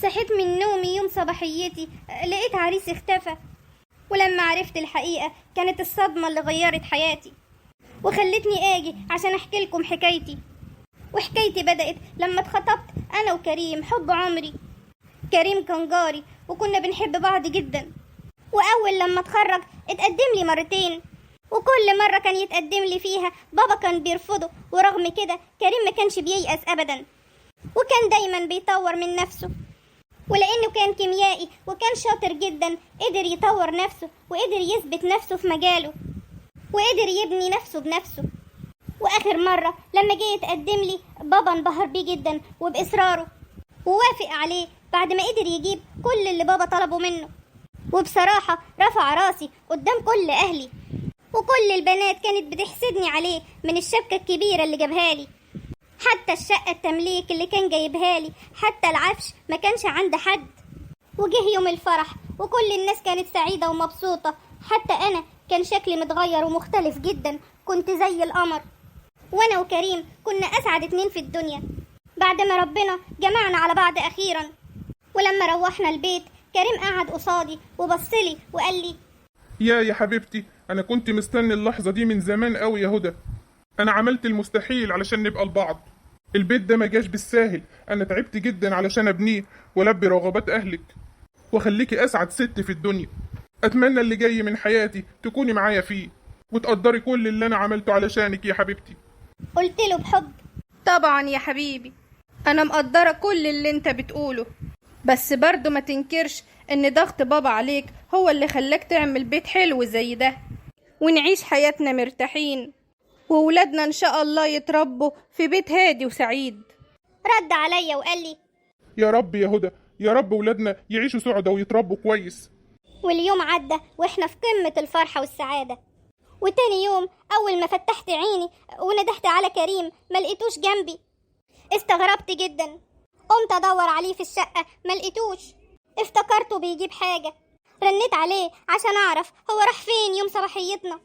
صحيت من نومي يوم صباحيتي لقيت عريسي اختفى، ولما عرفت الحقيقة كانت الصدمة اللي غيرت حياتي وخلتني اجي عشان احكي لكم حكايتي. وحكايتي بدأت لما اتخطبت انا وكريم حب عمري. كريم كان جاري وكنا بنحب بعض جدا، واول لما اتخرج اتقدم لي مرتين، وكل مرة كان يتقدم لي فيها بابا كان بيرفضه، ورغم كده كريم ما كانش بييأس ابدا، وكان دايما بيطور من نفسه، ولانه كان كيميائي وكان شاطر جدا قدر يطور نفسه وقدر يثبت نفسه في مجاله وقدر يبني نفسه بنفسه. واخر مرة لما جه يتقدم لي بابا انبهر بيه جدا وبإصراره ووافق عليه بعد ما قدر يجيب كل اللي بابا طلبه منه، وبصراحة رفع راسي قدام كل اهلي، وكل البنات كانت بتحسدني عليه من الشبكة الكبيرة اللي جابها لي، حتى الشقة التمليك اللي كان جايبها لي، حتى العفش ما كانش عند حد. وجه يوم الفرح وكل الناس كانت سعيدة ومبسوطة، حتى أنا كان شكلي متغير ومختلف جدا، كنت زي القمر، وأنا وكريم كنا أسعد اتنين في الدنيا بعد ما ربنا جمعنا على بعض أخيرا. ولما روحنا البيت كريم قعد قصادي وبصلي وقال لي: يا حبيبتي، أنا كنت مستني اللحظة دي من زمان قوي يا هدى. أنا عملت المستحيل علشان نبقى لبعض. البيت ده ما جاش بالساهل، أنا تعبت جدا علشان أبنيه ولبي رغبات أهلك وخليكي أسعد ست في الدنيا. أتمنى اللي جاي من حياتي تكوني معايا فيه وتقدري كل اللي أنا عملته علشانك يا حبيبتي. قلت له بحب: طبعا يا حبيبي، أنا مقدرة كل اللي أنت بتقوله، بس برضو ما تنكرش إن ضغط بابا عليك هو اللي خلاك تعمل بيت حلو زي ده ونعيش حياتنا مرتاحين، وولادنا إن شاء الله يتربوا في بيت هادي وسعيد. رد عليا وقال لي: يا رب يا هدى، يا رب ولادنا يعيشوا سعدة ويتربوا كويس. واليوم عدى واحنا في قمة الفرحة والسعادة. وتاني يوم أول ما فتحت عيني وندهت على كريم ما لقيتوش جنبي. استغربت جدا، قمت أدور عليه في الشقة ما لقيتوش، افتكرته بيجيب حاجة، رنيت عليه عشان أعرف هو راح فين يوم صباحيتنا،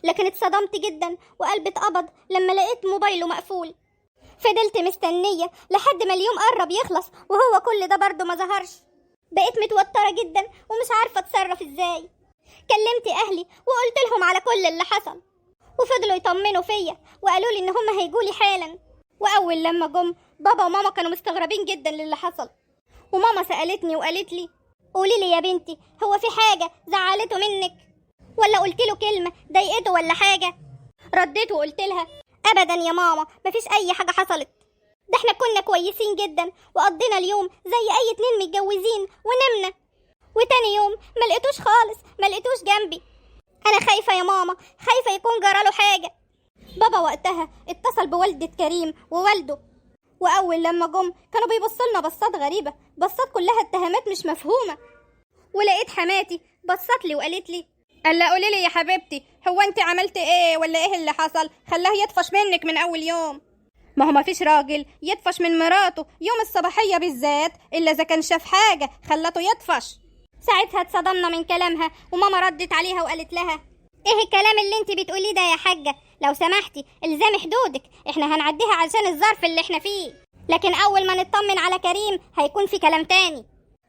لكن اتصدمت جدا وقلبي اتقبض لما لقيت موبايله مقفول. فضلت مستنية لحد ما اليوم قرب يخلص وهو كل ده برضه ما ظهرش. بقيت متوترة جدا ومش عارفة اتصرف ازاي. كلمت اهلي وقلت لهم على كل اللي حصل، وفضلوا يطمنوا فيا وقالوا لي ان هم هيجولي حالا. واول لما جم بابا وماما كانوا مستغربين جدا للي حصل، وماما سألتني وقالت لي: قولي لي يا بنتي، هو في حاجة زعلته منك ولا قلت له كلمة ضايقته ولا حاجة؟ رديت وقلت لها: ابدا يا ماما، مفيش اي حاجة حصلت، ده احنا كنا كويسين جدا وقضينا اليوم زي اي اتنين متجوزين ونمنا. وتاني يوم ما لقيتوش خالص، ما لقيتوش جنبي. انا خايفة يا ماما، خايفة يكون جراله حاجة. بابا وقتها اتصل بوالدة كريم ووالده، واول لما جم كانوا بيبصلنا بصات غريبة، بصات كلها اتهامات مش مفهومة. ولقيت حماتي بصت لي وقالت لي: ألا قولي لي يا حبيبتي، هو أنت عملت إيه ولا إيه اللي حصل خلاه يطفش منك من أول يوم؟ ما هو مفيش راجل يطفش من مراته يوم الصباحية بالذات إلا إذا كان شاف حاجة خلته يطفش. ساعتها اتصدمنا من كلامها، وماما ردت عليها وقالت لها: ايه الكلام اللي انت بتقوليه ده يا حاجة؟ لو سمحتي الزامي حدودك، احنا هنعديها عشان الظرف اللي احنا فيه، لكن اول ما نطمن على كريم هيكون في كلام تاني.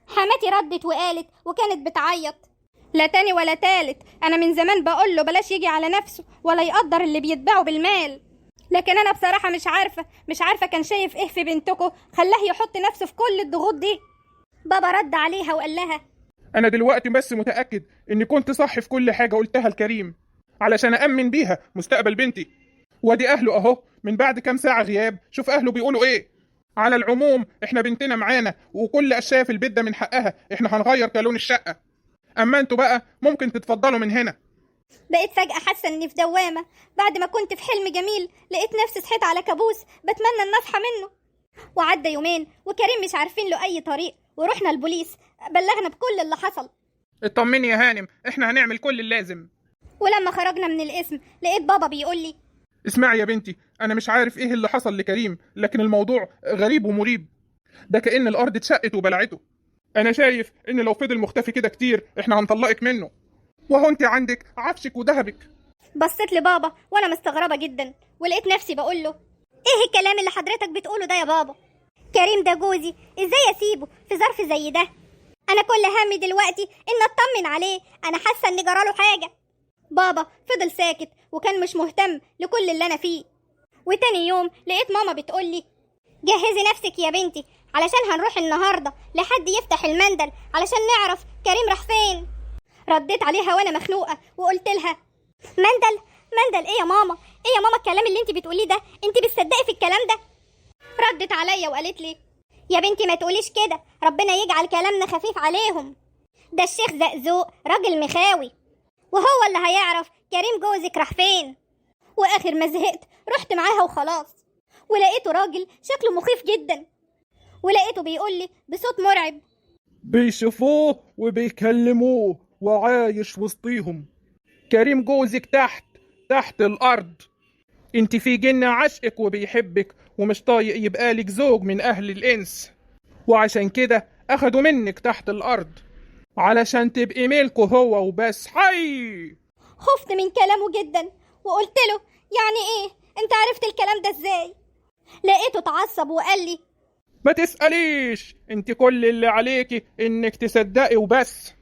حماتي ردت وقالت وكانت بتعيط: لا تاني ولا تالت، أنا من زمان بقول له بلاش يجي على نفسه ولا يقدر اللي بيتباعوا بالمال، لكن أنا بصراحة مش عارفة كان شايف إيه في بنتكو خلاه يحط نفسه في كل الضغوط دي. بابا رد عليها وقال لها: أنا دلوقتي بس متأكد إني كنت صح في كل حاجة قلتها لكريم علشان أأمن بيها مستقبل بنتي، وادي أهله أهو من بعد كام ساعة غياب، شوف أهله بيقولوا إيه. على العموم إحنا بنتنا معانا وكل أشياء في البيت ده من حقها، إحنا هنغير كالون الشقة، أما أنتوا بقى ممكن تتفضلوا من هنا. بقيت فجأة حاسة إني في دوامة، بعد ما كنت في حلم جميل لقيت نفسي صحيت على كابوس بتمنى إن أصحى منه. وعدى يومين وكريم مش عارفين له أي طريق، ورحنا البوليس بلغنا بكل اللي حصل. اطمني يا هانم، إحنا هنعمل كل اللازم. ولما خرجنا من القسم لقيت بابا بيقول لي: اسمعي يا بنتي، أنا مش عارف إيه اللي حصل لكريم، لكن الموضوع غريب ومريب، ده كأن الأرض اتشقت وبلعته. أنا شايف إن لو فضل مختفي كده كتير إحنا هنطلقك منه، وهو أنت عندك عفشك وذهبك. بصيت لبابا وأنا مستغربة جدا، ولقيت نفسي بقول له: إيه الكلام اللي حضرتك بتقوله ده يا بابا؟ كريم ده جوزي، ازاي اسيبه في ظرف زي ده؟ انا كل همي دلوقتي ان اطمن عليه، انا حاسه ان جراله حاجه. بابا فضل ساكت وكان مش مهتم لكل اللي انا فيه. وتاني يوم لقيت ماما بتقولي جهزي نفسك يا بنتي علشان هنروح النهارده لحد يفتح المندل علشان نعرف كريم راح فين. رديت عليها وانا مخنوقه وقلت لها مندل؟ مندل ايه يا ماما؟ ايه يا ماما الكلام اللي انت بتقوليه ده؟ انت بتصدقي في الكلام ده؟ ردت عليا وقالت لي يا بنتي ما تقوليش كده، ربنا يجعل كلامنا خفيف عليهم. ده الشيخ زقزوق راجل مخاوي، وهو اللي هيعرف كريم جوزك راح فين. واخر ما زهقت رحت معاها وخلاص، ولقيته راجل شكله مخيف جدا، ولقيته بيقول لي بصوت مرعب بيشوفوه وبيكلموه وعايش وسطيهم. كريم جوزك تحت الأرض. انت في جن عشقك وبيحبك ومش طايق يبقالك زوج من أهل الإنس، وعشان كده أخدوا منك تحت الأرض علشان تبقي ملكه هو وبس. حي! خفت من كلامه جدا وقلت له يعني ايه؟ انت عرفت الكلام ده ازاي؟ لقيته اتعصب وقال لي ما تسأليش، انت كل اللي عليكي انك تصدقي وبس.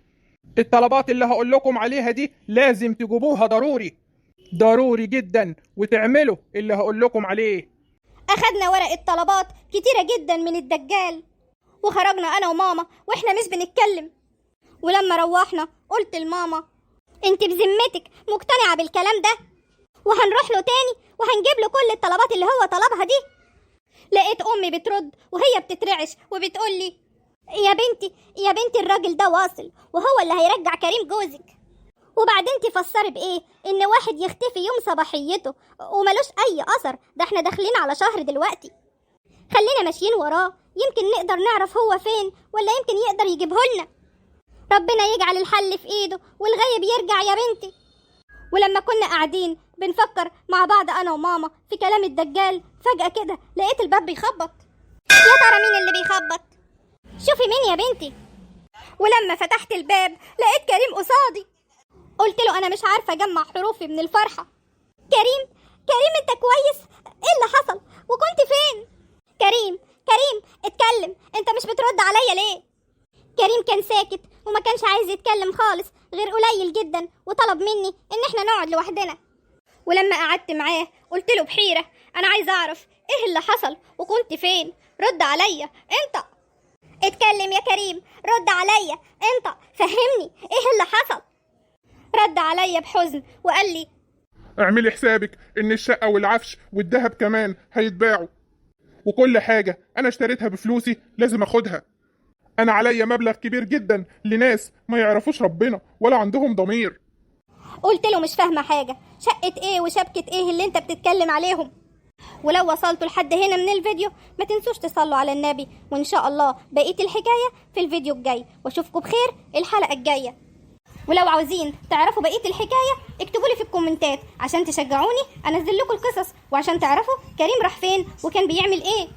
الطلبات اللي هقول لكم عليها دي لازم تجيبوها ضروري جدا، وتعملوا اللي هقول لكم عليه. اخدنا ورقة طلبات كتيرة جدا من الدجال، وخرجنا انا وماما واحنا مش بنتكلم. ولما روحنا قلت لماما انت بذمتك مقتنعة بالكلام ده؟ وهنروح له تاني وهنجيب له كل الطلبات اللي هو طلبها دي؟ لقيت امي بترد وهي بتترعش وبتقول لي يا بنتي الراجل ده واصل وهو اللي هيرجع كريم جوزك. وبعدين تفسري بايه ان واحد يختفي يوم صباحيته وملوش اي اثر؟ ده احنا داخلين على شهر دلوقتي. خلينا ماشيين وراه، يمكن نقدر نعرف هو فين، ولا يمكن يقدر يجيبه لنا. ربنا يجعل الحل في ايده والغيب يرجع يا بنتي. ولما كنا قاعدين بنفكر مع بعض انا وماما في كلام الدجال، فجأة كده لقيت الباب بيخبط. يا ترى مين اللي بيخبط؟ شوفي مين يا بنتي. ولما فتحت الباب لقيت كريم قصادي. قلت له انا مش عارفه اجمع حروفي من الفرحه. كريم انت كويس؟ ايه اللي حصل؟ وكنت فين؟ كريم اتكلم، انت مش بترد عليا ليه؟ كريم كان ساكت وما كانش عايز يتكلم خالص غير قليل جدا، وطلب مني ان احنا نقعد لوحدنا. ولما قعدت معاه قلت له بحيره انا عايز اعرف ايه اللي حصل وكنت فين. رد عليا انت. اتكلم يا كريم، رد عليا انت، فهمني ايه اللي حصل. رد عليا بحزن وقال لي اعملي حسابك ان الشقة والعفش والذهب كمان هيتباعوا، وكل حاجة انا اشتريتها بفلوسي لازم اخدها. انا عليا مبلغ كبير جدا لناس ما يعرفوش ربنا ولا عندهم ضمير. قلت له مش فاهمة حاجة، شقة ايه وشبكة ايه اللي انت بتتكلم عليهم؟ ولو وصلتوا لحد هنا من الفيديو ما تنسوش تصلوا على النبي، وان شاء الله بقية الحكاية في الفيديو الجاي، واشوفكم بخير الحلقة الجاية. ولو عاوزين تعرفوا بقية الحكاية اكتبوا لي في الكومنتات عشان تشجعوني انزل لكم القصص، وعشان تعرفوا كريم راح فين وكان بيعمل ايه.